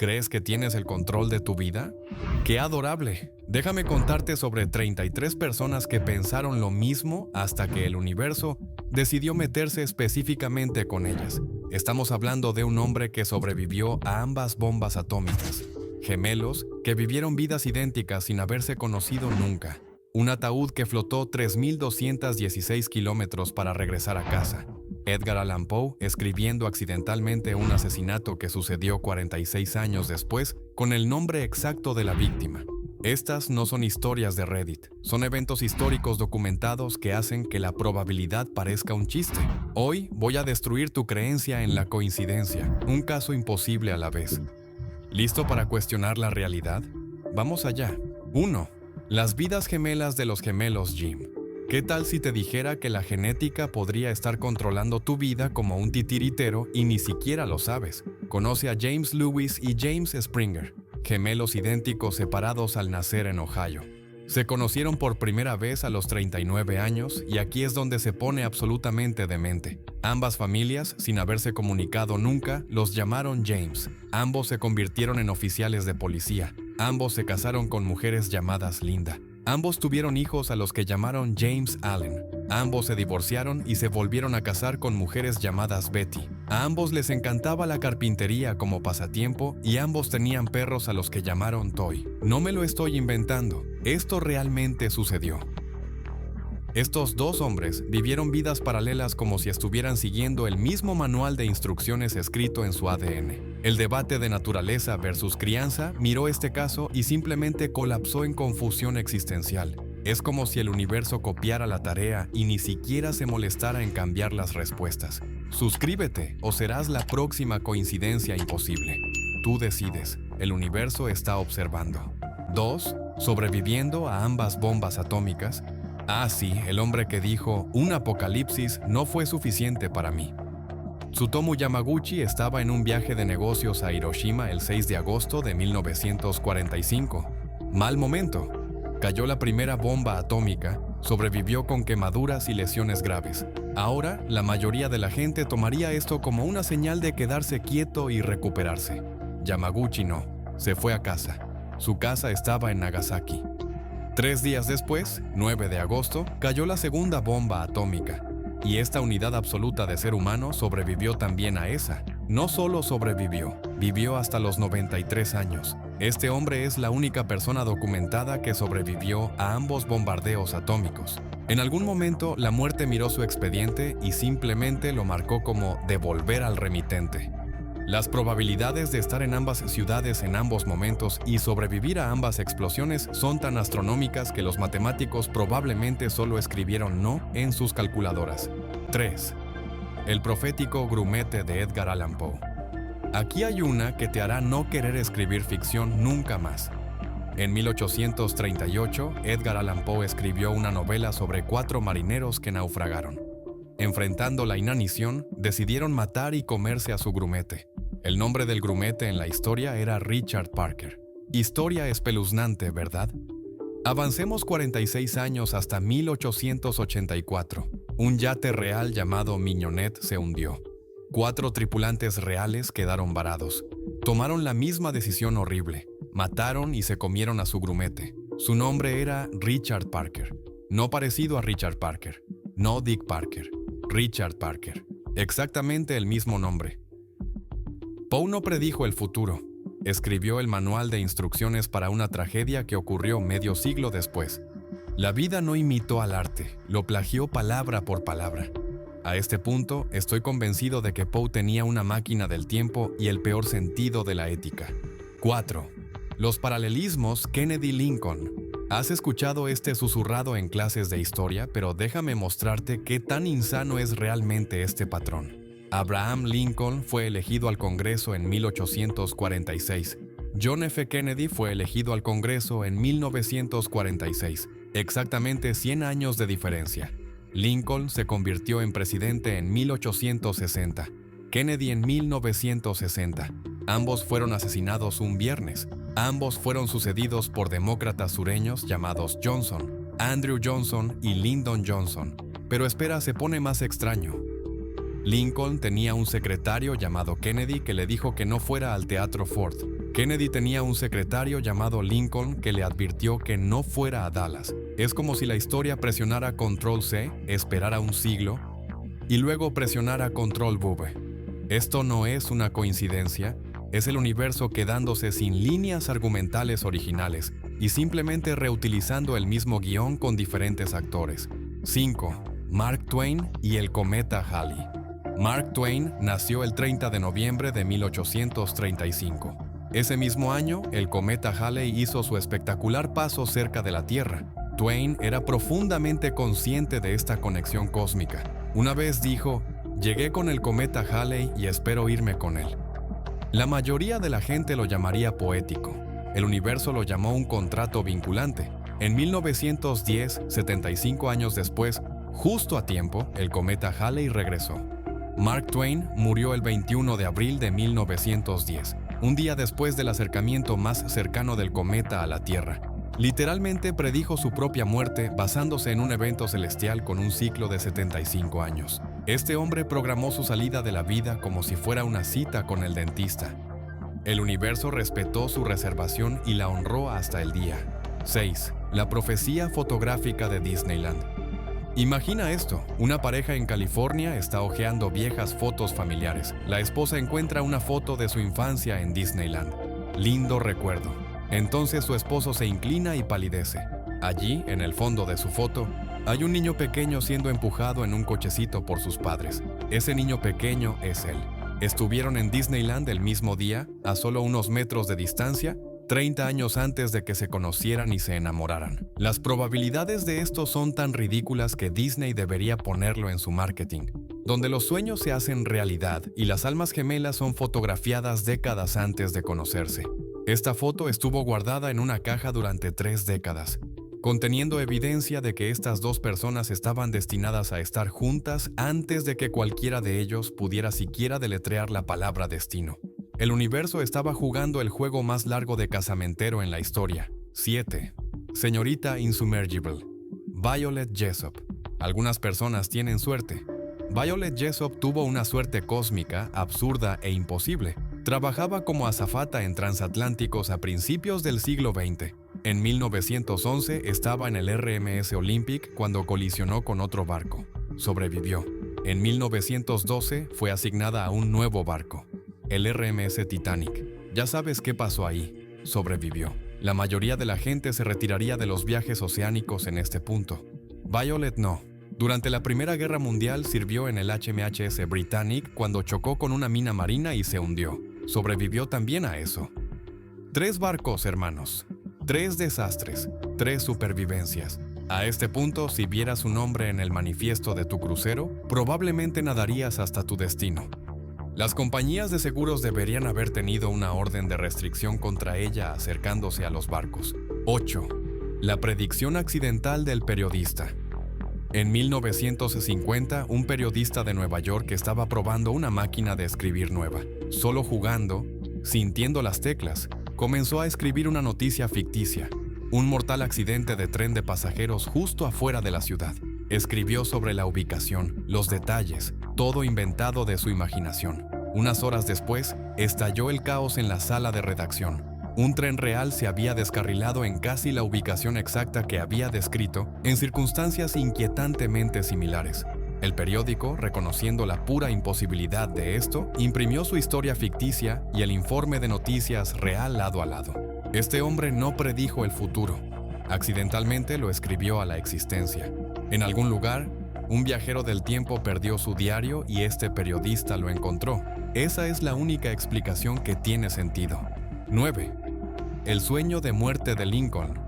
¿Crees que tienes el control de tu vida? ¡Qué adorable! Déjame contarte sobre 33 personas que pensaron lo mismo hasta que el universo decidió meterse específicamente con ellas. Estamos hablando de un hombre que sobrevivió a ambas bombas atómicas. Gemelos que vivieron vidas idénticas sin haberse conocido nunca. Un ataúd que flotó 3.216 kilómetros para regresar a casa. Edgar Allan Poe escribiendo accidentalmente un asesinato que sucedió 46 años después con el nombre exacto de la víctima. Estas no son historias de Reddit, son eventos históricos documentados que hacen que la probabilidad parezca un chiste. Hoy voy a destruir tu creencia en la coincidencia, un caso imposible a la vez. ¿Listo para cuestionar la realidad? Vamos allá. 1. Las vidas gemelas de los gemelos Jim. ¿Qué tal si te dijera que la genética podría estar controlando tu vida como un titiritero y ni siquiera lo sabes? Conoce a James Lewis y James Springer, gemelos idénticos separados al nacer en Ohio. Se conocieron por primera vez a los 39 años y aquí es donde se pone absolutamente demente. Ambas familias, sin haberse comunicado nunca, los llamaron James. Ambos se convirtieron en oficiales de policía. Ambos se casaron con mujeres llamadas Linda. Ambos tuvieron hijos a los que llamaron James Allen. Ambos se divorciaron y se volvieron a casar con mujeres llamadas Betty. A ambos les encantaba la carpintería como pasatiempo y ambos tenían perros a los que llamaron Toy. No me lo estoy inventando, esto realmente sucedió. Estos dos hombres vivieron vidas paralelas como si estuvieran siguiendo el mismo manual de instrucciones escrito en su ADN. El debate de naturaleza versus crianza miró este caso y simplemente colapsó en confusión existencial. Es como si el universo copiara la tarea y ni siquiera se molestara en cambiar las respuestas. Suscríbete o serás la próxima coincidencia imposible. Tú decides, el universo está observando. 2. Sobreviviendo a ambas bombas atómicas. Ah, sí, el hombre que dijo, un apocalipsis no fue suficiente para mí. Tsutomu Yamaguchi estaba en un viaje de negocios a Hiroshima el 6 de agosto de 1945. Mal momento. Cayó la primera bomba atómica, sobrevivió con quemaduras y lesiones graves. Ahora, la mayoría de la gente tomaría esto como una señal de quedarse quieto y recuperarse. Yamaguchi no, se fue a casa. Su casa estaba en Nagasaki. 3 días después, 9 de agosto, cayó la segunda bomba atómica. Y esta unidad absoluta de ser humano sobrevivió también a esa. No solo sobrevivió, vivió hasta los 93 años. Este hombre es la única persona documentada que sobrevivió a ambos bombardeos atómicos. En algún momento, la muerte miró su expediente y simplemente lo marcó como devolver al remitente. Las probabilidades de estar en ambas ciudades en ambos momentos y sobrevivir a ambas explosiones son tan astronómicas que los matemáticos probablemente solo escribieron no en sus calculadoras. 3. El profético grumete de Edgar Allan Poe. Aquí hay una que te hará no querer escribir ficción nunca más. En 1838, Edgar Allan Poe escribió una novela sobre 4 marineros que naufragaron. Enfrentando la inanición, decidieron matar y comerse a su grumete. El nombre del grumete en la historia era Richard Parker. Historia espeluznante, ¿verdad? Avancemos 46 años hasta 1884. Un yate real llamado Mignonette se hundió. 4 tripulantes reales quedaron varados. Tomaron la misma decisión horrible. Mataron y se comieron a su grumete. Su nombre era Richard Parker. No parecido a Richard Parker. No Dick Parker. Richard Parker. Exactamente el mismo nombre. Poe no predijo el futuro. Escribió el manual de instrucciones para una tragedia que ocurrió medio siglo después. La vida no imitó al arte, lo plagió palabra por palabra. A este punto, estoy convencido de que Poe tenía una máquina del tiempo y el peor sentido de la ética. 4. Los paralelismos Kennedy-Lincoln. Has escuchado este susurrado en clases de historia, pero déjame mostrarte qué tan insano es realmente este patrón. Abraham Lincoln fue elegido al Congreso en 1846. John F. Kennedy fue elegido al Congreso en 1946. Exactamente 100 años de diferencia. Lincoln se convirtió en presidente en 1860. Kennedy en 1960. Ambos fueron asesinados un viernes. Ambos fueron sucedidos por demócratas sureños llamados Johnson, Andrew Johnson y Lyndon Johnson. Pero espera, se pone más extraño. Lincoln tenía un secretario llamado Kennedy que le dijo que no fuera al Teatro Ford. Kennedy tenía un secretario llamado Lincoln que le advirtió que no fuera a Dallas. Es como si la historia presionara Control-C, esperara un siglo, y luego presionara Control-V. Esto no es una coincidencia, es el universo quedándose sin líneas argumentales originales y simplemente reutilizando el mismo guión con diferentes actores. 5. Mark Twain y el cometa Halley. Mark Twain nació el 30 de noviembre de 1835. Ese mismo año, el cometa Halley hizo su espectacular paso cerca de la Tierra. Twain era profundamente consciente de esta conexión cósmica. Una vez dijo: "Llegué con el cometa Halley y espero irme con él". La mayoría de la gente lo llamaría poético. El universo lo llamó un contrato vinculante. En 1910, 75 años después, justo a tiempo, el cometa Halley regresó. Mark Twain murió el 21 de abril de 1910, un día después del acercamiento más cercano del cometa a la Tierra. Literalmente predijo su propia muerte basándose en un evento celestial con un ciclo de 75 años. Este hombre programó su salida de la vida como si fuera una cita con el dentista. El universo respetó su reservación y la honró hasta el día. 6. La profecía fotográfica de Disneyland. Imagina esto: una pareja en California está hojeando viejas fotos familiares. La esposa encuentra una foto de su infancia en Disneyland. Lindo recuerdo. Entonces su esposo se inclina y palidece. Allí, en el fondo de su foto, hay un niño pequeño siendo empujado en un cochecito por sus padres. Ese niño pequeño es él. Estuvieron en Disneyland el mismo día, a solo unos metros de distancia, 30 años antes de que se conocieran y se enamoraran. Las probabilidades de esto son tan ridículas que Disney debería ponerlo en su marketing, donde los sueños se hacen realidad y las almas gemelas son fotografiadas décadas antes de conocerse. Esta foto estuvo guardada en una caja durante 3 décadas, conteniendo evidencia de que estas dos personas estaban destinadas a estar juntas antes de que cualquiera de ellos pudiera siquiera deletrear la palabra destino. El universo estaba jugando el juego más largo de casamentero en la historia. 7. Señorita Insumergible. Violet Jessop. Algunas personas tienen suerte. Violet Jessop tuvo una suerte cósmica, absurda e imposible. Trabajaba como azafata en transatlánticos a principios del siglo XX. En 1911 estaba en el RMS Olympic cuando colisionó con otro barco. Sobrevivió. En 1912 fue asignada a un nuevo barco, el RMS Titanic. Ya sabes qué pasó ahí. Sobrevivió. La mayoría de la gente se retiraría de los viajes oceánicos en este punto. Violet no. Durante la Primera Guerra Mundial sirvió en el HMHS Britannic cuando chocó con una mina marina y se hundió. Sobrevivió también a eso. 3 barcos, hermanos. 3 desastres. 3 supervivencias. A este punto, si vieras su nombre en el manifiesto de tu crucero, probablemente nadarías hasta tu destino. Las compañías de seguros deberían haber tenido una orden de restricción contra ella acercándose a los barcos. 8. La predicción accidental del periodista. En 1950, un periodista de Nueva York estaba probando una máquina de escribir nueva. Solo jugando, sintiendo las teclas, comenzó a escribir una noticia ficticia: un mortal accidente de tren de pasajeros justo afuera de la ciudad. Escribió sobre la ubicación, los detalles, todo inventado de su imaginación. Unas horas después, estalló el caos en la sala de redacción. Un tren real se había descarrilado en casi la ubicación exacta que había descrito, en circunstancias inquietantemente similares. El periódico, reconociendo la pura imposibilidad de esto, imprimió su historia ficticia y el informe de noticias real lado a lado. Este hombre no predijo el futuro. Accidentalmente lo escribió a la existencia. En algún lugar, un viajero del tiempo perdió su diario y este periodista lo encontró. Esa es la única explicación que tiene sentido. 9. El sueño de muerte de Lincoln.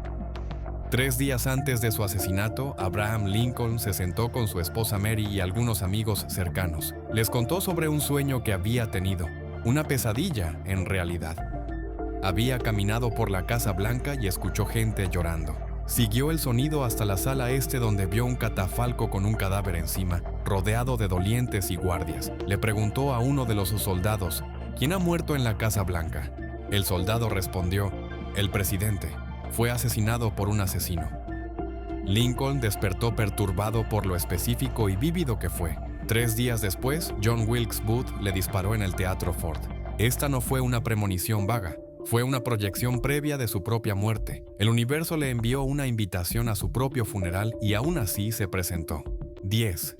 3 días antes de su asesinato, Abraham Lincoln se sentó con su esposa Mary y algunos amigos cercanos. Les contó sobre un sueño que había tenido, una pesadilla en realidad. Había caminado por la Casa Blanca y escuchó gente llorando. Siguió el sonido hasta la sala este donde vio un catafalco con un cadáver encima, rodeado de dolientes y guardias. Le preguntó a uno de los soldados: ¿quién ha muerto en la Casa Blanca? El soldado respondió: el presidente. Fue asesinado por un asesino. Lincoln despertó perturbado por lo específico y vívido que fue. 3 días después, John Wilkes Booth le disparó en el Teatro Ford. Esta no fue una premonición vaga. Fue una proyección previa de su propia muerte. El universo le envió una invitación a su propio funeral y aún así se presentó. 10.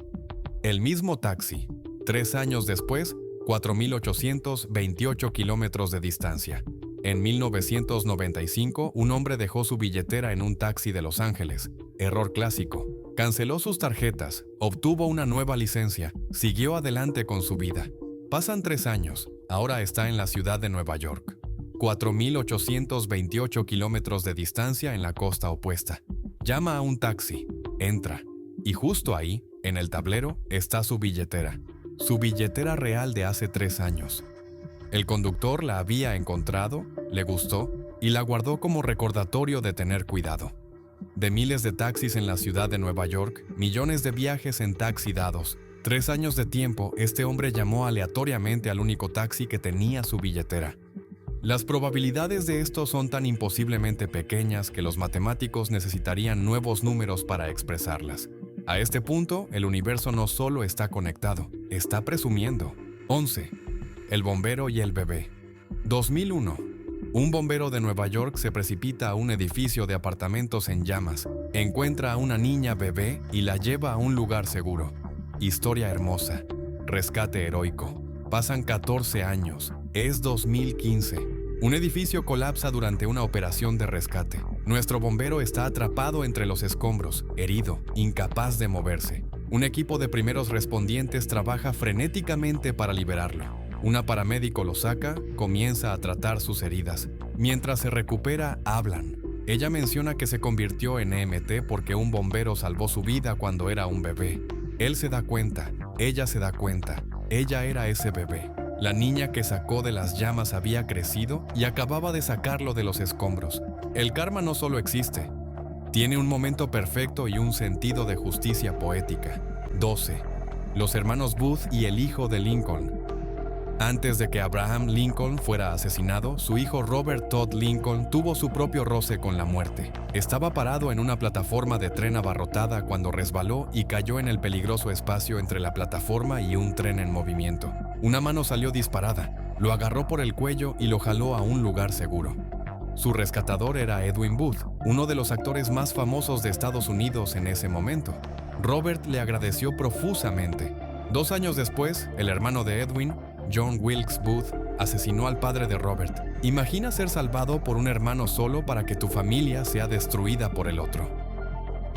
El mismo taxi. 3 años después, 4.828 kilómetros de distancia. En 1995, un hombre dejó su billetera en un taxi de Los Ángeles. Error clásico. Canceló sus tarjetas, obtuvo una nueva licencia, siguió adelante con su vida. Pasan 3 años, ahora está en la ciudad de Nueva York. 4.828 kilómetros de distancia en la costa opuesta. Llama a un taxi, entra, y justo ahí, en el tablero, está su billetera. Su billetera real de hace 3 años. El conductor la había encontrado, le gustó y la guardó como recordatorio de tener cuidado. De miles de taxis en la ciudad de Nueva York, millones de viajes en taxi dados. 3 años de tiempo, este hombre llamó aleatoriamente al único taxi que tenía su billetera. Las probabilidades de esto son tan imposiblemente pequeñas que los matemáticos necesitarían nuevos números para expresarlas. A este punto, el universo no solo está conectado, está presumiendo. 11. El bombero y el bebé. 2001. Un bombero de Nueva York se precipita a un edificio de apartamentos en llamas, encuentra a una niña bebé y la lleva a un lugar seguro. Historia hermosa. Rescate heroico. Pasan 14 años. Es 2015. Un edificio colapsa durante una operación de rescate. Nuestro bombero está atrapado entre los escombros, herido, incapaz de moverse. Un equipo de primeros respondientes trabaja frenéticamente para liberarlo. Una paramédico lo saca, comienza a tratar sus heridas. Mientras se recupera, hablan. Ella menciona que se convirtió en EMT porque un bombero salvó su vida cuando era un bebé. Él se da cuenta, ella se da cuenta, ella era ese bebé. La niña que sacó de las llamas había crecido y acababa de sacarlo de los escombros. El karma no solo existe, tiene un momento perfecto y un sentido de justicia poética. 12. Los hermanos Booth y el hijo de Lincoln. Antes de que Abraham Lincoln fuera asesinado, su hijo Robert Todd Lincoln tuvo su propio roce con la muerte. Estaba parado en una plataforma de tren abarrotada cuando resbaló y cayó en el peligroso espacio entre la plataforma y un tren en movimiento. Una mano salió disparada, lo agarró por el cuello y lo jaló a un lugar seguro. Su rescatador era Edwin Booth, uno de los actores más famosos de Estados Unidos en ese momento. Robert le agradeció profusamente. 2 años después, el hermano de Edwin, John Wilkes Booth, asesinó al padre de Robert. Imagina ser salvado por un hermano solo para que tu familia sea destruida por el otro.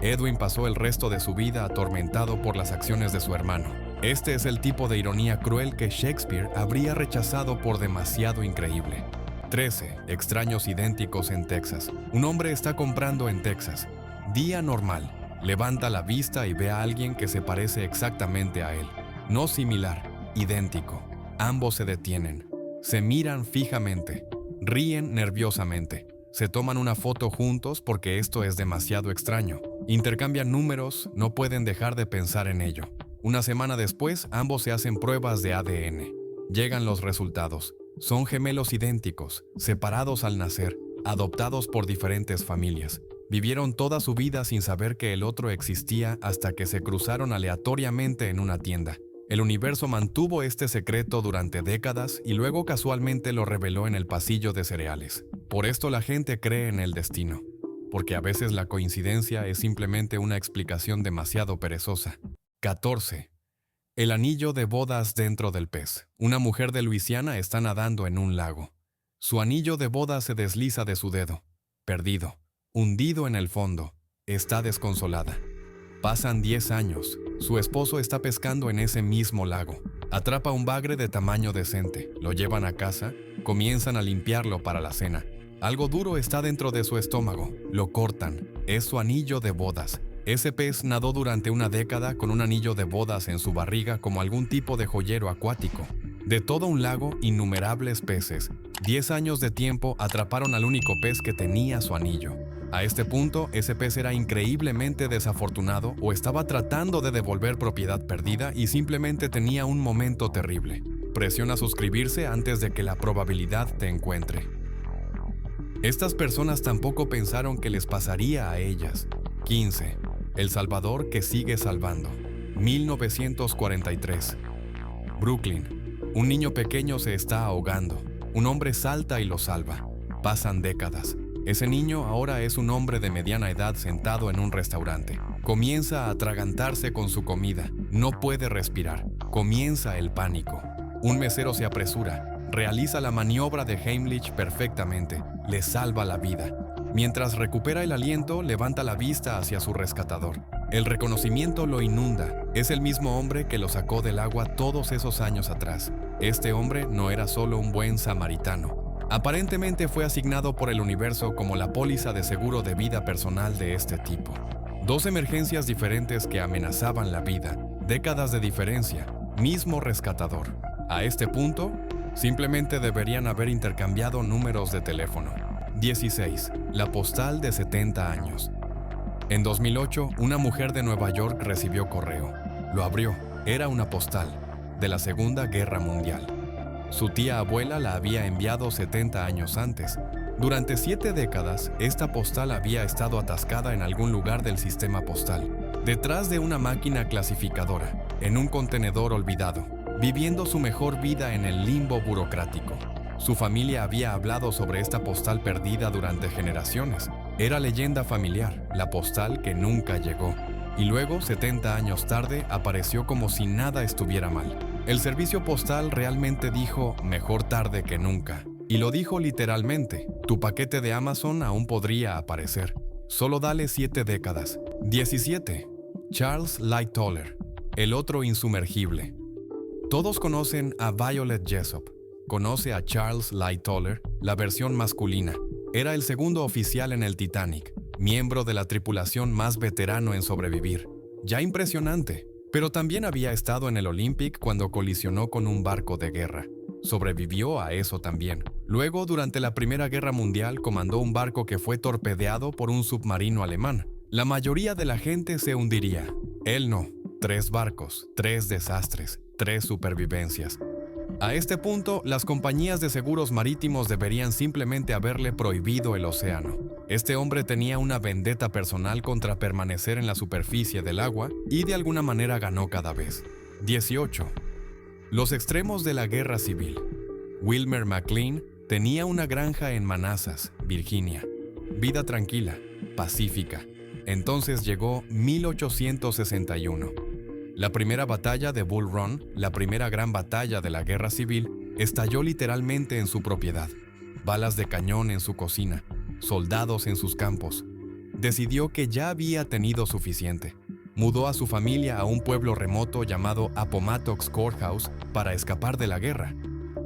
Edwin pasó el resto de su vida atormentado por las acciones de su hermano. Este es el tipo de ironía cruel que Shakespeare habría rechazado por demasiado increíble. 13. Extraños idénticos en Texas. Un hombre está comprando en Texas. Día normal. Levanta la vista y ve a alguien que se parece exactamente a él. No similar, idéntico. Ambos se detienen, se miran fijamente, ríen nerviosamente, se toman una foto juntos porque esto es demasiado extraño. Intercambian números, no pueden dejar de pensar en ello. Una semana después, ambos se hacen pruebas de ADN. Llegan los resultados. Son gemelos idénticos, separados al nacer, adoptados por diferentes familias. Vivieron toda su vida sin saber que el otro existía hasta que se cruzaron aleatoriamente en una tienda. El universo mantuvo este secreto durante décadas y luego casualmente lo reveló en el pasillo de cereales. Por esto la gente cree en el destino, porque a veces la coincidencia es simplemente una explicación demasiado perezosa. 14. El anillo de bodas dentro del pez. Una mujer de Luisiana está nadando en un lago. Su anillo de bodas se desliza de su dedo. Perdido, hundido en el fondo, está desconsolada. Pasan 10 años. Su esposo está pescando en ese mismo lago. Atrapa un bagre de tamaño decente, lo llevan a casa, comienzan a limpiarlo para la cena. Algo duro está dentro de su estómago, lo cortan, es su anillo de bodas. Ese pez nadó durante una década con un anillo de bodas en su barriga como algún tipo de joyero acuático. De todo un lago, innumerables peces. 10 años de tiempo atraparon al único pez que tenía su anillo. A este punto, ese pez era increíblemente desafortunado o estaba tratando de devolver propiedad perdida y simplemente tenía un momento terrible. Presiona suscribirse antes de que la probabilidad te encuentre. Estas personas tampoco pensaron que les pasaría a ellas. 15. El Salvador que sigue salvando. 1943. Brooklyn. Un niño pequeño se está ahogando. Un hombre salta y lo salva. Pasan décadas. Ese niño ahora es un hombre de mediana edad sentado en un restaurante. Comienza a atragantarse con su comida. No puede respirar. Comienza el pánico. Un mesero se apresura. Realiza la maniobra de Heimlich perfectamente. Le salva la vida. Mientras recupera el aliento, levanta la vista hacia su rescatador. El reconocimiento lo inunda. Es el mismo hombre que lo sacó del agua todos esos años atrás. Este hombre no era solo un buen samaritano. Aparentemente fue asignado por el universo como la póliza de seguro de vida personal de este tipo. 2 emergencias diferentes que amenazaban la vida, décadas de diferencia, mismo rescatador. A este punto, simplemente deberían haber intercambiado números de teléfono. 16. La postal de 70 años. En 2008, una mujer de Nueva York recibió correo. Lo abrió. Era una postal de la Segunda Guerra Mundial. Su tía abuela la había enviado 70 años antes. Durante 7 décadas, esta postal había estado atascada en algún lugar del sistema postal, detrás de una máquina clasificadora, en un contenedor olvidado, viviendo su mejor vida en el limbo burocrático. Su familia había hablado sobre esta postal perdida durante generaciones. Era leyenda familiar, la postal que nunca llegó. Y luego, 70 años tarde, apareció como si nada estuviera mal. El servicio postal realmente dijo, mejor tarde que nunca. Y lo dijo literalmente, tu paquete de Amazon aún podría aparecer. Solo dale 7 décadas. 17. Charles Lightoller, el otro insumergible. Todos conocen a Violet Jessop. Conoce a Charles Lightoller, la versión masculina. Era el segundo oficial en el Titanic, miembro de la tripulación más veterano en sobrevivir. Ya impresionante, pero también había estado en el Olympic cuando colisionó con un barco de guerra. Sobrevivió a eso también. Luego, durante la Primera Guerra Mundial, comandó un barco que fue torpedeado por un submarino alemán. La mayoría de la gente se hundiría. Él no. 3 barcos, 3 desastres, 3 supervivencias. A este punto, las compañías de seguros marítimos deberían simplemente haberle prohibido el océano. Este hombre tenía una vendetta personal contra permanecer en la superficie del agua y de alguna manera ganó cada vez. 18. Los extremos de la guerra civil. Wilmer McLean tenía una granja en Manassas, Virginia. Vida tranquila, pacífica. Entonces llegó 1861. La primera batalla de Bull Run, la primera gran batalla de la guerra civil, estalló literalmente en su propiedad. Balas de cañón en su cocina, soldados en sus campos. Decidió que ya había tenido suficiente. Mudó a su familia a un pueblo remoto llamado Appomattox Courthouse para escapar de la guerra.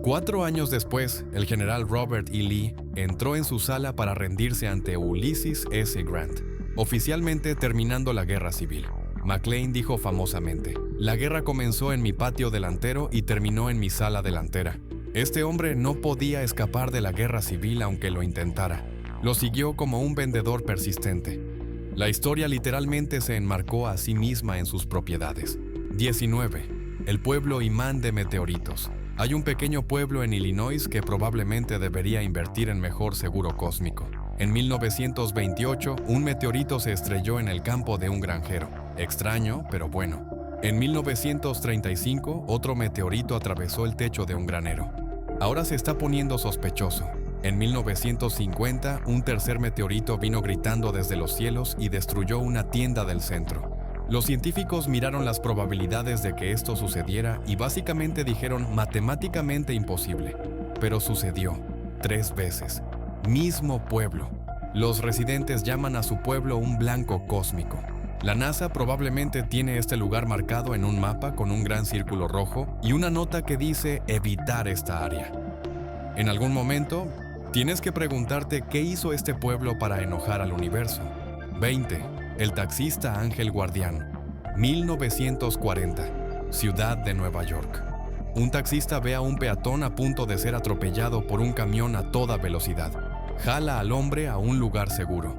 4 años después, el general Robert E. Lee entró en su sala para rendirse ante Ulysses S. Grant, oficialmente terminando la guerra civil. McLean dijo famosamente, la guerra comenzó en mi patio delantero y terminó en mi sala delantera. Este hombre no podía escapar de la guerra civil aunque lo intentara. Lo siguió como un vendedor persistente. La historia literalmente se enmarcó a sí misma en sus propiedades. 19. El pueblo imán de meteoritos. Hay un pequeño pueblo en Illinois que probablemente debería invertir en mejor seguro cósmico. En 1928, un meteorito se estrelló en el campo de un granjero. Extraño, pero bueno. En 1935, otro meteorito atravesó el techo de un granero. Ahora se está poniendo sospechoso. En 1950, un tercer meteorito vino gritando desde los cielos y destruyó una tienda del centro. Los científicos miraron las probabilidades de que esto sucediera y básicamente dijeron matemáticamente imposible. Pero sucedió 3 veces. Mismo pueblo. Los residentes llaman a su pueblo un blanco cósmico. La NASA probablemente tiene este lugar marcado en un mapa con un gran círculo rojo y una nota que dice evitar esta área. En algún momento, tienes que preguntarte qué hizo este pueblo para enojar al universo. 20. El taxista Ángel Guardián. 1940. Ciudad de Nueva York. Un taxista ve a un peatón a punto de ser atropellado por un camión a toda velocidad. Jala al hombre a un lugar seguro.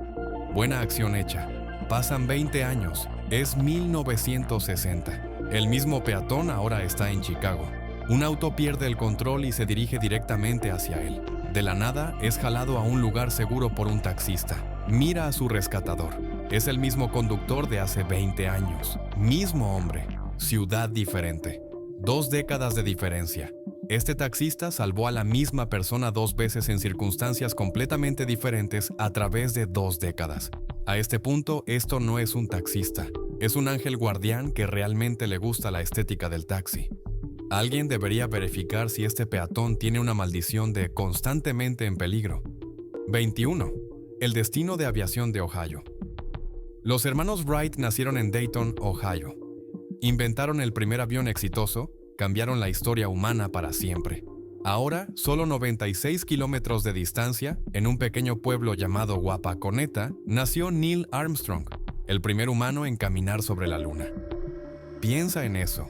Buena acción hecha. Pasan 20 años. Es 1960. El mismo peatón ahora está en Chicago. Un auto pierde el control y se dirige directamente hacia él. De la nada, es jalado a un lugar seguro por un taxista. Mira a su rescatador. Es el mismo conductor de hace 20 años. Mismo hombre. Ciudad diferente. 2 décadas de diferencia. Este taxista salvó a la misma persona 2 veces en circunstancias completamente diferentes a través de 2 décadas. A este punto, esto no es un taxista, es un ángel guardián que realmente le gusta la estética del taxi. Alguien debería verificar si este peatón tiene una maldición de constantemente en peligro. 21. El destino de aviación de Ohio. Los hermanos Wright nacieron en Dayton, Ohio. Inventaron el primer avión exitoso, cambiaron la historia humana para siempre. Ahora, solo 96 kilómetros de distancia, en un pequeño pueblo llamado Wapakoneta, nació Neil Armstrong, el primer humano en caminar sobre la luna. Piensa en eso.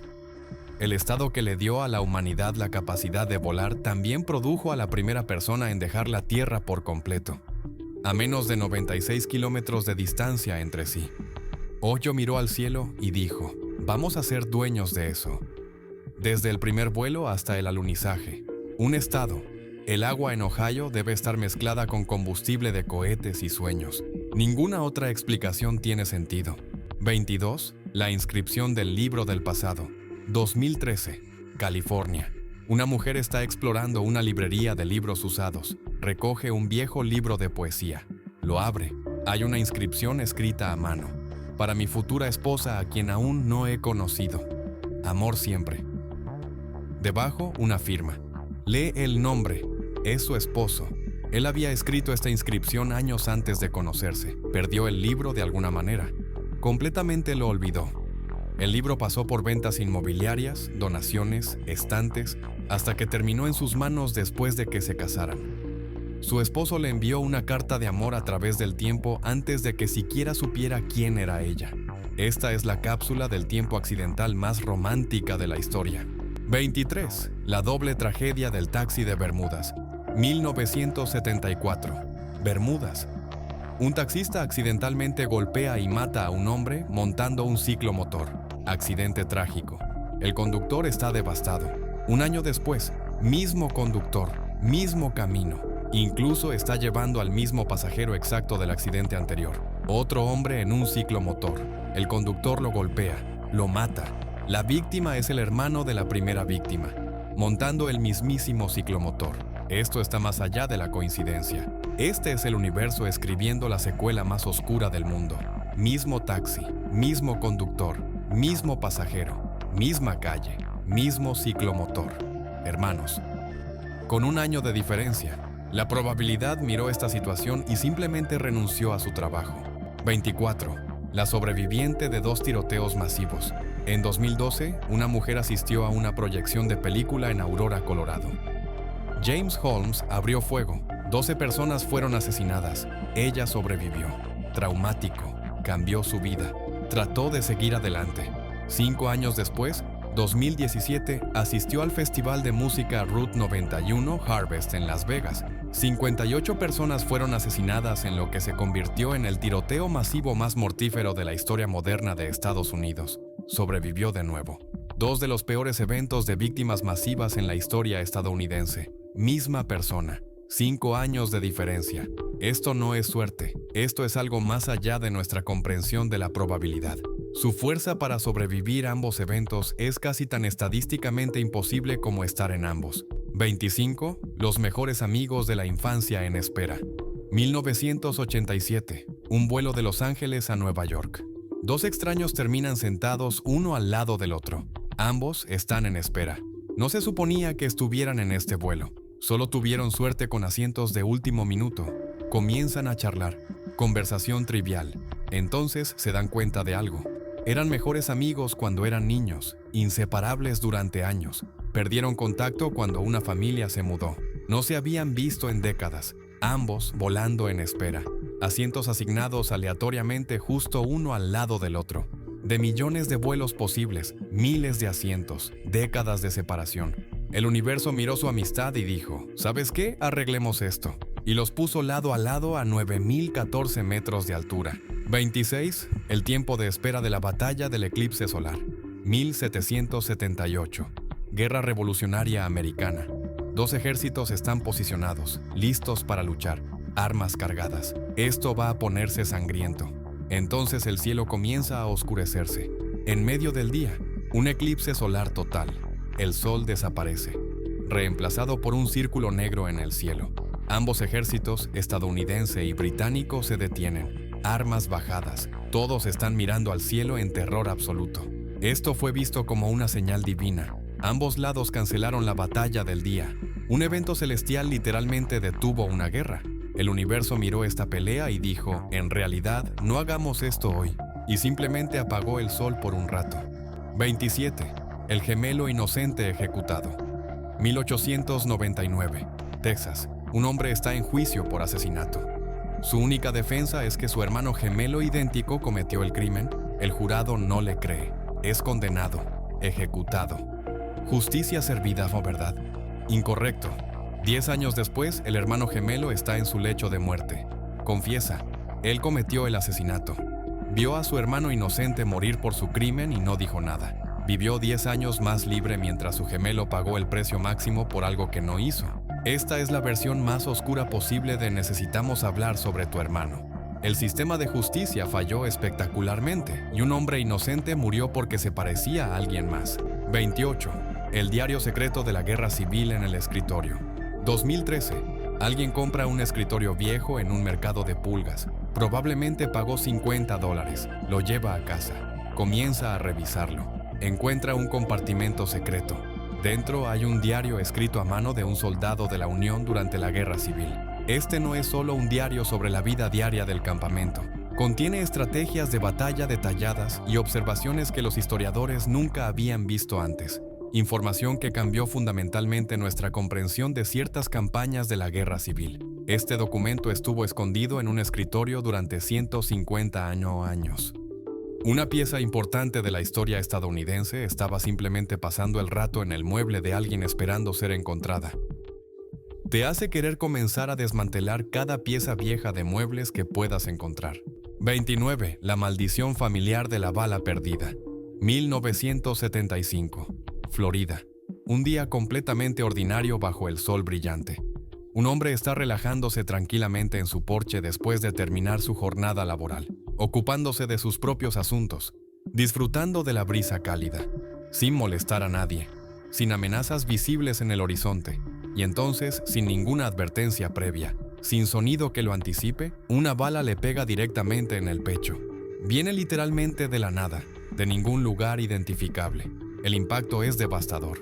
El estado que le dio a la humanidad la capacidad de volar también produjo a la primera persona en dejar la Tierra por completo, a menos de 96 kilómetros de distancia entre sí. Hoyo miró al cielo y dijo, vamos a ser dueños de eso. Desde el primer vuelo hasta el alunizaje. Un estado. El agua en Ohio debe estar mezclada con combustible de cohetes y sueños. Ninguna otra explicación tiene sentido. 22. La inscripción del libro del pasado. 2013. California. Una mujer está explorando una librería de libros usados. Recoge un viejo libro de poesía. Lo abre. Hay una inscripción escrita a mano. Para mi futura esposa a quien aún no he conocido. Amor siempre. Debajo, una firma. Lee el nombre. Es su esposo. Él había escrito esta inscripción años antes de conocerse. Perdió el libro de alguna manera. Completamente lo olvidó. El libro pasó por ventas inmobiliarias, donaciones, estantes, hasta que terminó en sus manos después de que se casaran. Su esposo le envió una carta de amor a través del tiempo antes de que siquiera supiera quién era ella. Esta es la cápsula del tiempo accidental más romántica de la historia. 23. La doble tragedia del taxi de Bermudas. 1974. Bermudas. Un taxista accidentalmente golpea y mata a un hombre montando un ciclomotor. Accidente trágico. El conductor está devastado. Un año después, mismo conductor, mismo camino. Incluso está llevando al mismo pasajero exacto del accidente anterior. Otro hombre en un ciclomotor. El conductor lo golpea, lo mata. La víctima es el hermano de la primera víctima, montando el mismísimo ciclomotor. Esto está más allá de la coincidencia. Este es el universo escribiendo la secuela más oscura del mundo. Mismo taxi, mismo conductor, mismo pasajero, misma calle, mismo ciclomotor. Hermanos. Con un año de diferencia, la probabilidad miró esta situación y simplemente renunció a su trabajo. 24. La sobreviviente de 2 tiroteos masivos. En 2012, una mujer asistió a una proyección de película en Aurora, Colorado. James Holmes abrió fuego. 12 personas fueron asesinadas. Ella sobrevivió. Traumático. Cambió su vida. Trató de seguir adelante. 5 años después, 2017, asistió al Festival de Música Route 91 Harvest en Las Vegas. 58 personas fueron asesinadas en lo que se convirtió en el tiroteo masivo más mortífero de la historia moderna de Estados Unidos. Sobrevivió de nuevo. 2 de los peores eventos de víctimas masivas en la historia estadounidense. Misma persona. 5 años de diferencia. Esto no es suerte. Esto es algo más allá de nuestra comprensión de la probabilidad. Su fuerza para sobrevivir a ambos eventos es casi tan estadísticamente imposible como estar en ambos. 25. Los mejores amigos de la infancia en espera. 1987. Un vuelo de Los Ángeles a Nueva York. 2 extraños terminan sentados uno al lado del otro. Ambos están en espera. No se suponía que estuvieran en este vuelo. Solo tuvieron suerte con asientos de último minuto. Comienzan a charlar. Conversación trivial. Entonces se dan cuenta de algo. Eran mejores amigos cuando eran niños, inseparables durante años. Perdieron contacto cuando una familia se mudó. No se habían visto en décadas, ambos volando en espera. Asientos asignados aleatoriamente justo uno al lado del otro. De millones de vuelos posibles, miles de asientos, décadas de separación. El universo miró su amistad y dijo, ¿sabes qué? Arreglemos esto. Y los puso lado a lado a 9.014 metros de altura. 26. El tiempo de espera de la batalla del eclipse solar. 1778. Guerra Revolucionaria Americana. 2 ejércitos están posicionados, listos para luchar, armas cargadas. Esto va a ponerse sangriento. Entonces el cielo comienza a oscurecerse. En medio del día, un eclipse solar total. El sol desaparece. reemplazado por un círculo negro en el cielo. Ambos ejércitos, estadounidense y británico, se detienen. Armas bajadas. Todos están mirando al cielo en terror absoluto. Esto fue visto como una señal divina. Ambos lados cancelaron la batalla del día. Un evento celestial literalmente detuvo una guerra. El universo miró esta pelea y dijo, en realidad, no hagamos esto hoy, y simplemente apagó el sol por un rato. 27. El gemelo inocente ejecutado. 1899. Texas. Un hombre está en juicio por asesinato. Su única defensa es que su hermano gemelo idéntico cometió el crimen. El jurado no le cree. Es condenado. Ejecutado. Justicia servida, ¿o verdad? Incorrecto. 10 años después, el hermano gemelo está en su lecho de muerte. Confiesa, él cometió el asesinato. Vio a su hermano inocente morir por su crimen y no dijo nada. Vivió 10 años más libre mientras su gemelo pagó el precio máximo por algo que no hizo. Esta es la versión más oscura posible de necesitamos hablar sobre tu hermano. El sistema de justicia falló espectacularmente y un hombre inocente murió porque se parecía a alguien más. 28. El diario secreto de la guerra civil en el escritorio. 2013. Alguien compra un escritorio viejo en un mercado de pulgas. Probablemente pagó $50. Lo lleva a casa. Comienza a revisarlo. Encuentra un compartimento secreto. Dentro hay un diario escrito a mano de un soldado de la Unión durante la Guerra Civil. Este no es solo un diario sobre la vida diaria del campamento. Contiene estrategias de batalla detalladas y observaciones que los historiadores nunca habían visto antes. Información que cambió fundamentalmente nuestra comprensión de ciertas campañas de la Guerra Civil. Este documento estuvo escondido en un escritorio durante 150 años. Una pieza importante de la historia estadounidense estaba simplemente pasando el rato en el mueble de alguien esperando ser encontrada. Te hace querer comenzar a desmantelar cada pieza vieja de muebles que puedas encontrar. 29. La maldición familiar de la bala perdida. 1975. Florida. Un día completamente ordinario bajo el sol brillante. Un hombre está relajándose tranquilamente en su porche después de terminar su jornada laboral, ocupándose de sus propios asuntos, disfrutando de la brisa cálida, sin molestar a nadie, sin amenazas visibles en el horizonte, y entonces, sin ninguna advertencia previa, sin sonido que lo anticipe, una bala le pega directamente en el pecho. Viene literalmente de la nada, de ningún lugar identificable. El impacto es devastador.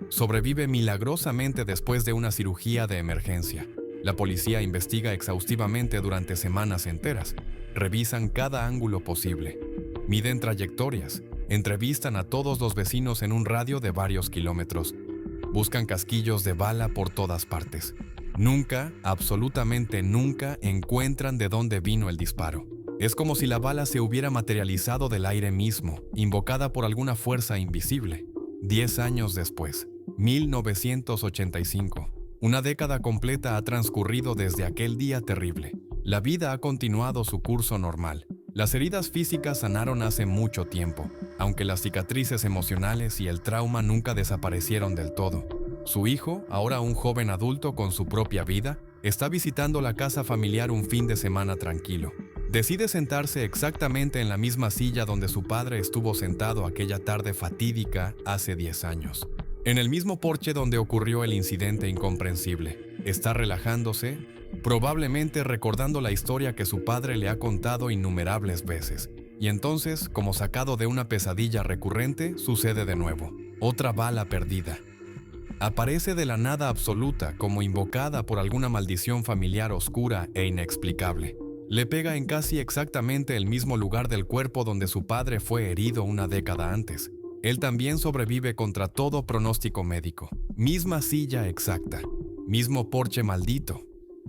Sobrevive milagrosamente después de una cirugía de emergencia. La policía investiga exhaustivamente durante semanas enteras. Revisan cada ángulo posible. Miden trayectorias. Entrevistan a todos los vecinos en un radio de varios kilómetros. Buscan casquillos de bala por todas partes. Nunca, absolutamente nunca, encuentran de dónde vino el disparo. Es como si la bala se hubiera materializado del aire mismo, invocada por alguna fuerza invisible. 10 años después, 1985. Una década completa ha transcurrido desde aquel día terrible. La vida ha continuado su curso normal. Las heridas físicas sanaron hace mucho tiempo, aunque las cicatrices emocionales y el trauma nunca desaparecieron del todo. Su hijo, ahora un joven adulto con su propia vida, está visitando la casa familiar un fin de semana tranquilo. Decide sentarse exactamente en la misma silla donde su padre estuvo sentado aquella tarde fatídica hace 10 años. En el mismo porche donde ocurrió el incidente incomprensible. Está relajándose, probablemente recordando la historia que su padre le ha contado innumerables veces. Y entonces, como sacado de una pesadilla recurrente, sucede de nuevo. Otra bala perdida. Aparece de la nada absoluta, como invocada por alguna maldición familiar oscura e inexplicable. Le pega en casi exactamente el mismo lugar del cuerpo donde su padre fue herido una década antes. Él también sobrevive contra todo pronóstico médico. Misma silla exacta. Mismo porche maldito.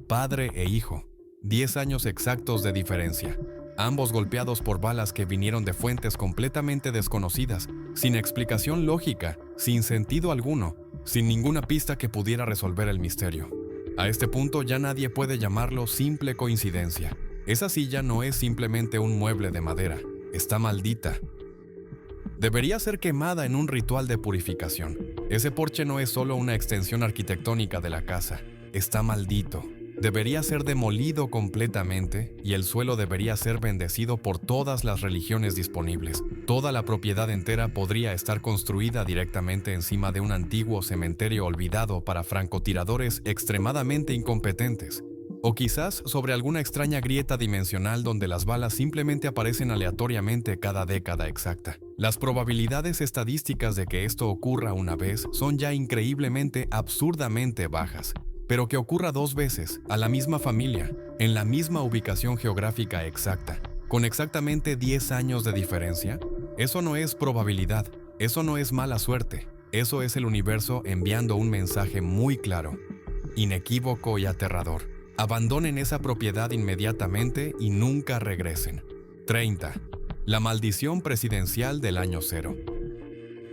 Padre e hijo. 10 años exactos de diferencia. Ambos golpeados por balas que vinieron de fuentes completamente desconocidas, sin explicación lógica, sin sentido alguno, sin ninguna pista que pudiera resolver el misterio. A este punto ya nadie puede llamarlo simple coincidencia. Esa silla no es simplemente un mueble de madera, está maldita. Debería ser quemada en un ritual de purificación. Ese porche no es solo una extensión arquitectónica de la casa, está maldito. debería ser demolido completamente y el suelo debería ser bendecido por todas las religiones disponibles. Toda la propiedad entera podría estar construida directamente encima de un antiguo cementerio olvidado para francotiradores extremadamente incompetentes. O quizás sobre alguna extraña grieta dimensional donde las balas simplemente aparecen aleatoriamente cada década exacta. Las probabilidades estadísticas de que esto ocurra una vez son ya increíblemente, absurdamente bajas. Pero que ocurra 2 veces, a la misma familia, en la misma ubicación geográfica exacta, con exactamente 10 años de diferencia, eso no es probabilidad, eso no es mala suerte, eso es el universo enviando un mensaje muy claro, inequívoco y aterrador. Abandonen esa propiedad inmediatamente y nunca regresen. 30. La maldición presidencial del año 0.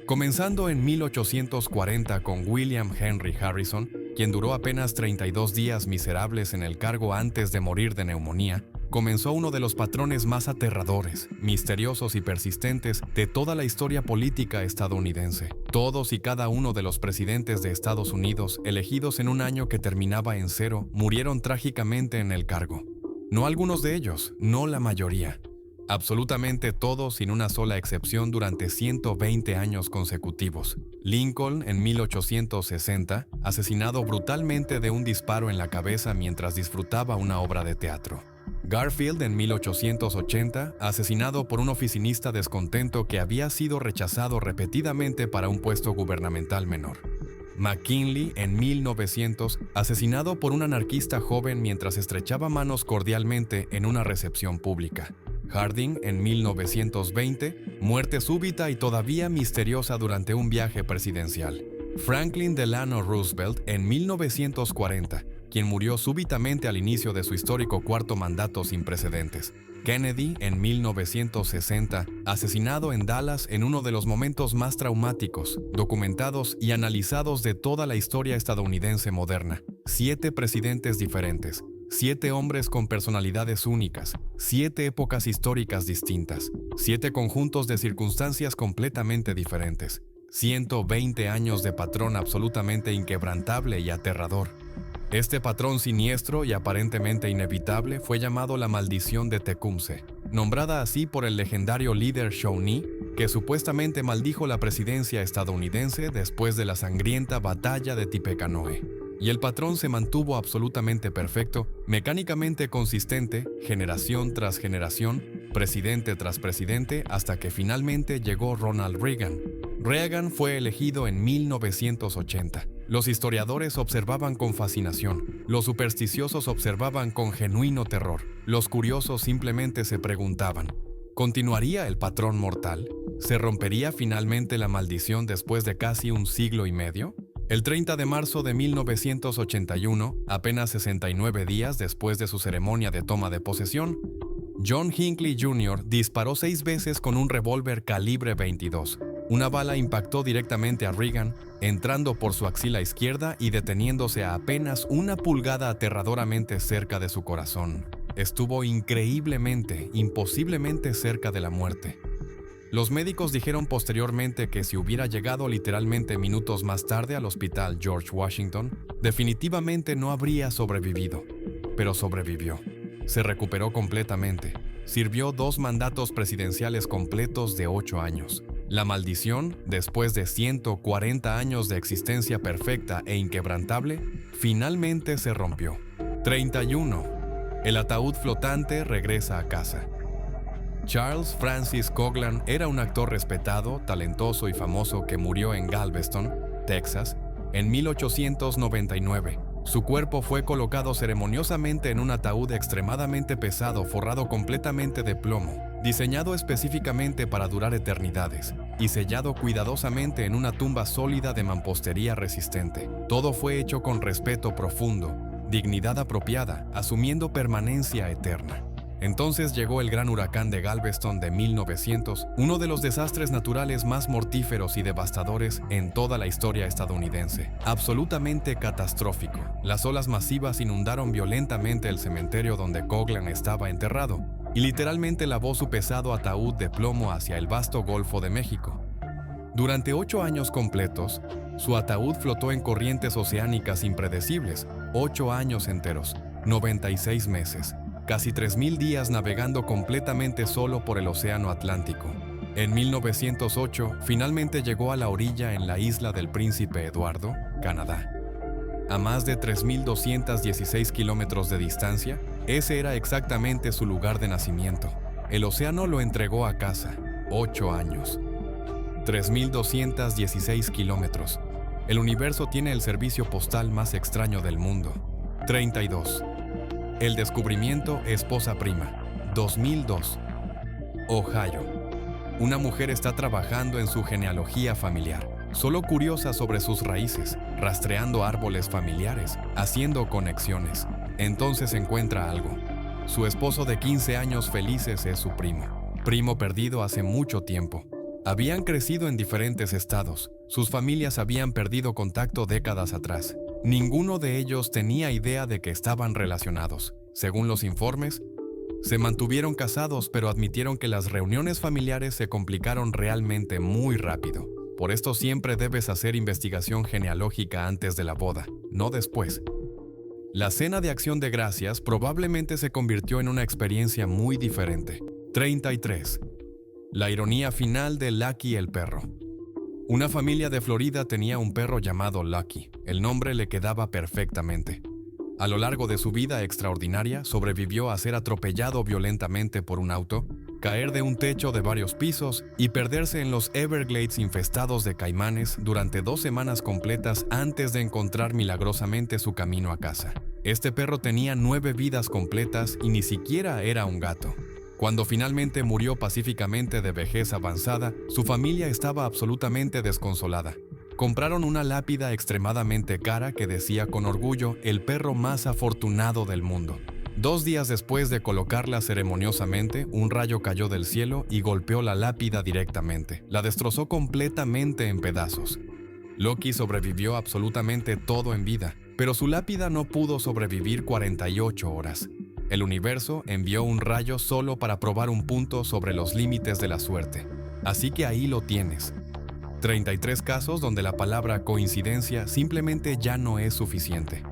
Comenzando en 1840 con William Henry Harrison, quien duró apenas 32 días miserables en el cargo antes de morir de neumonía, comenzó uno de los patrones más aterradores, misteriosos y persistentes de toda la historia política estadounidense. Todos y cada uno de los presidentes de Estados Unidos, elegidos en un año que terminaba en 0, murieron trágicamente en el cargo. No algunos de ellos, no la mayoría. Absolutamente todos, sin una sola excepción, durante 120 años consecutivos. Lincoln, en 1860, asesinado brutalmente de un disparo en la cabeza mientras disfrutaba una obra de teatro. Garfield, en 1880, asesinado por un oficinista descontento que había sido rechazado repetidamente para un puesto gubernamental menor. McKinley, en 1900, asesinado por un anarquista joven mientras estrechaba manos cordialmente en una recepción pública. Harding, en 1920, muerte súbita y todavía misteriosa durante un viaje presidencial. Franklin Delano Roosevelt, en 1940, quien murió súbitamente al inicio de su histórico cuarto mandato sin precedentes. Kennedy, en 1960, asesinado en Dallas en uno de los momentos más traumáticos, documentados y analizados de toda la historia estadounidense moderna. 7 presidentes diferentes, 7 hombres con personalidades únicas, 7 épocas históricas distintas, 7 conjuntos de circunstancias completamente diferentes, 120 años de patrón absolutamente inquebrantable y aterrador. Este patrón siniestro y aparentemente inevitable fue llamado la maldición de Tecumseh, nombrada así por el legendario líder Shawnee, que supuestamente maldijo la presidencia estadounidense después de la sangrienta batalla de Tippecanoe. Y el patrón se mantuvo absolutamente perfecto, mecánicamente consistente, generación tras generación, presidente tras presidente, hasta que finalmente llegó Ronald Reagan. Reagan fue elegido en 1980. Los historiadores observaban con fascinación, los supersticiosos observaban con genuino terror, los curiosos simplemente se preguntaban, ¿continuaría el patrón mortal? ¿Se rompería finalmente la maldición después de casi un siglo y medio? El 30 de marzo de 1981, apenas 69 días después de su ceremonia de toma de posesión, John Hinckley Jr. disparó 6 veces con un revólver calibre 22. Una bala impactó directamente a Reagan, entrando por su axila izquierda y deteniéndose a apenas 1 pulgada aterradoramente cerca de su corazón. Estuvo increíblemente, imposiblemente cerca de la muerte. Los médicos dijeron posteriormente que si hubiera llegado literalmente minutos más tarde al hospital George Washington, definitivamente no habría sobrevivido. Pero sobrevivió. Se recuperó completamente. Sirvió 2 mandatos presidenciales completos de 8 años. La maldición, después de 140 años de existencia perfecta e inquebrantable, finalmente se rompió. 31. El ataúd flotante regresa a casa. Charles Francis Coughlin era un actor respetado, talentoso y famoso que murió en Galveston, Texas, en 1899. Su cuerpo fue colocado ceremoniosamente en un ataúd extremadamente pesado forrado completamente de plomo, diseñado específicamente para durar eternidades, y sellado cuidadosamente en una tumba sólida de mampostería resistente. Todo fue hecho con respeto profundo, dignidad apropiada, asumiendo permanencia eterna. Entonces llegó el gran huracán de Galveston de 1900, uno de los desastres naturales más mortíferos y devastadores en toda la historia estadounidense. Absolutamente catastrófico. Las olas masivas inundaron violentamente el cementerio donde Coughlin estaba enterrado, y literalmente lavó su pesado ataúd de plomo hacia el vasto Golfo de México. Durante 8 años completos, su ataúd flotó en corrientes oceánicas impredecibles, 8 años enteros. 96 meses, casi 3.000 días navegando completamente solo por el Océano Atlántico. En 1908, finalmente llegó a la orilla en la isla del Príncipe Eduardo, Canadá. A más de 3.216 kilómetros de distancia, ese era exactamente su lugar de nacimiento. El océano lo entregó a casa, 8 años. 3.216 kilómetros. El universo tiene el servicio postal más extraño del mundo. 32. El descubrimiento Esposa Prima. 2002. Ohio. Una mujer está trabajando en su genealogía familiar, solo curiosa sobre sus raíces, rastreando árboles familiares, haciendo conexiones. Entonces encuentra algo. Su esposo de 15 años felices es su primo perdido hace mucho tiempo. Habían crecido en diferentes estados. Sus familias habían perdido contacto décadas atrás. Ninguno de ellos tenía idea de que estaban relacionados. Según los informes, se mantuvieron casados, pero admitieron que las reuniones familiares se complicaron realmente muy rápido. Por esto siempre debes hacer investigación genealógica antes de la boda, no después. La cena de acción de gracias probablemente se convirtió en una experiencia muy diferente. 33. La ironía final de Lucky el perro. Una familia de Florida tenía un perro llamado Lucky. El nombre le quedaba perfectamente. A lo largo de su vida extraordinaria, sobrevivió a ser atropellado violentamente por un auto, caer de un techo de varios pisos y perderse en los Everglades infestados de caimanes durante 2 semanas completas antes de encontrar milagrosamente su camino a casa. Este perro tenía 9 vidas completas y ni siquiera era un gato. Cuando finalmente murió pacíficamente de vejez avanzada, su familia estaba absolutamente desconsolada. Compraron una lápida extremadamente cara que decía con orgullo "el perro más afortunado del mundo". 2 días después de colocarla ceremoniosamente, un rayo cayó del cielo y golpeó la lápida directamente. La destrozó completamente en pedazos. Lucky sobrevivió absolutamente todo en vida, pero su lápida no pudo sobrevivir 48 horas. El universo envió un rayo solo para probar un punto sobre los límites de la suerte. Así que ahí lo tienes. 33 casos donde la palabra coincidencia simplemente ya no es suficiente.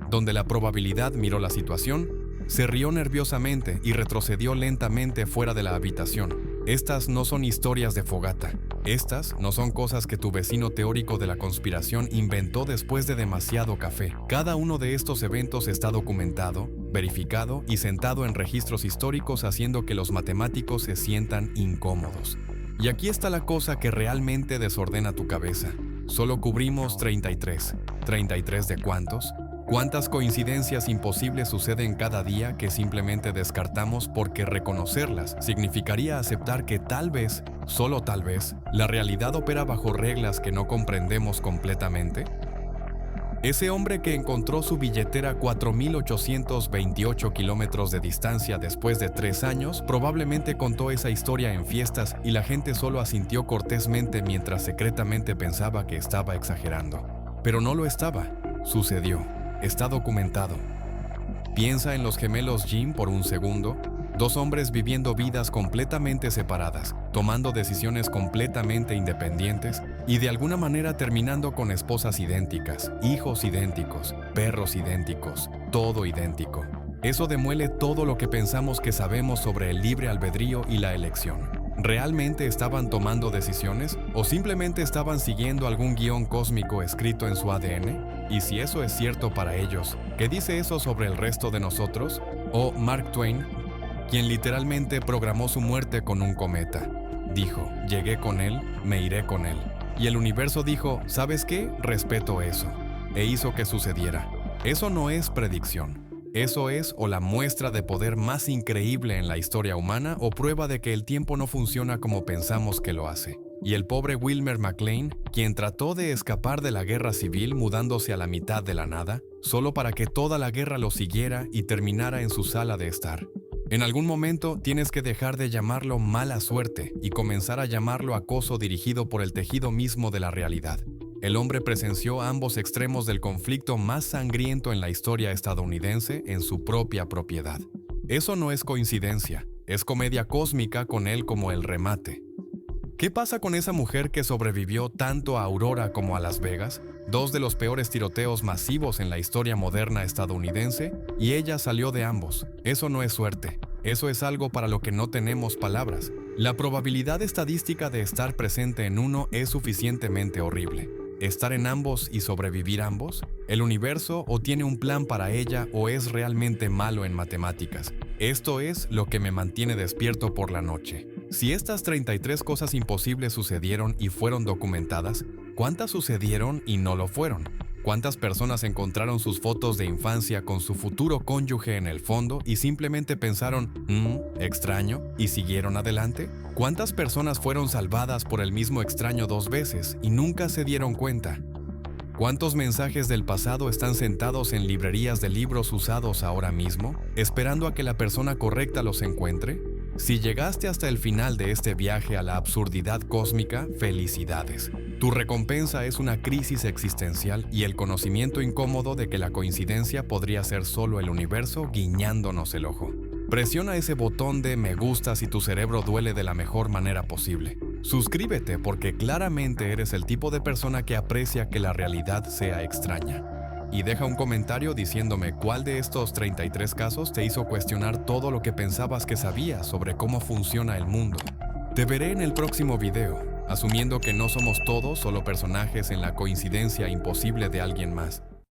Donde la probabilidad miró la situación, se rió nerviosamente y retrocedió lentamente fuera de la habitación. Estas no son historias de fogata. Estas no son cosas que tu vecino teórico de la conspiración inventó después de demasiado café. Cada uno de estos eventos está documentado, verificado y sentado en registros históricos, haciendo que los matemáticos se sientan incómodos. Y aquí está la cosa que realmente desordena tu cabeza. Solo cubrimos 33. ¿33 de cuántos? ¿Cuántas coincidencias imposibles suceden cada día que simplemente descartamos porque reconocerlas significaría aceptar que tal vez, solo tal vez, la realidad opera bajo reglas que no comprendemos completamente? Ese hombre que encontró su billetera 4.828 kilómetros de distancia después de 3 años probablemente contó esa historia en fiestas y la gente solo asintió cortésmente mientras secretamente pensaba que estaba exagerando. Pero no lo estaba. Sucedió. Está documentado. Piensa en los gemelos Jim por un segundo. 2 hombres viviendo vidas completamente separadas, tomando decisiones completamente independientes y de alguna manera terminando con esposas idénticas, hijos idénticos, perros idénticos, todo idéntico. Eso demuele todo lo que pensamos que sabemos sobre el libre albedrío y la elección. ¿Realmente estaban tomando decisiones o simplemente estaban siguiendo algún guión cósmico escrito en su ADN? Y si eso es cierto para ellos, ¿qué dice eso sobre el resto de nosotros? O Mark Twain, quien literalmente programó su muerte con un cometa. Dijo, llegué con él, me iré con él. Y el universo dijo, ¿sabes qué? Respeto eso. E hizo que sucediera. Eso no es predicción. Eso es o la muestra de poder más increíble en la historia humana o prueba de que el tiempo no funciona como pensamos que lo hace. Y el pobre Wilmer McLean, quien trató de escapar de la guerra civil mudándose a la mitad de la nada, solo para que toda la guerra lo siguiera y terminara en su sala de estar. En algún momento tienes que dejar de llamarlo mala suerte y comenzar a llamarlo acoso dirigido por el tejido mismo de la realidad. El hombre presenció ambos extremos del conflicto más sangriento en la historia estadounidense en su propia propiedad. Eso no es coincidencia, es comedia cósmica con él como el remate. ¿Qué pasa con esa mujer que sobrevivió tanto a Aurora como a Las Vegas? 2 de los peores tiroteos masivos en la historia moderna estadounidense, y ella salió de ambos. Eso no es suerte, eso es algo para lo que no tenemos palabras. La probabilidad estadística de estar presente en uno es suficientemente horrible. ¿Estar en ambos y sobrevivir ambos? ¿El universo o tiene un plan para ella o es realmente malo en matemáticas? Esto es lo que me mantiene despierto por la noche. Si estas 33 cosas imposibles sucedieron y fueron documentadas, ¿cuántas sucedieron y no lo fueron? ¿Cuántas personas encontraron sus fotos de infancia con su futuro cónyuge en el fondo y simplemente pensaron, extraño, y siguieron adelante? ¿Cuántas personas fueron salvadas por el mismo extraño 2 veces y nunca se dieron cuenta? ¿Cuántos mensajes del pasado están sentados en librerías de libros usados ahora mismo, esperando a que la persona correcta los encuentre? Si llegaste hasta el final de este viaje a la absurdidad cósmica, felicidades. Tu recompensa es una crisis existencial y el conocimiento incómodo de que la coincidencia podría ser solo el universo guiñándonos el ojo. Presiona ese botón de me gusta si tu cerebro duele de la mejor manera posible. Suscríbete porque claramente eres el tipo de persona que aprecia que la realidad sea extraña. Y deja un comentario diciéndome cuál de estos 33 casos te hizo cuestionar todo lo que pensabas que sabías sobre cómo funciona el mundo. Te veré en el próximo video, asumiendo que no somos todos solo personajes en la coincidencia imposible de alguien más.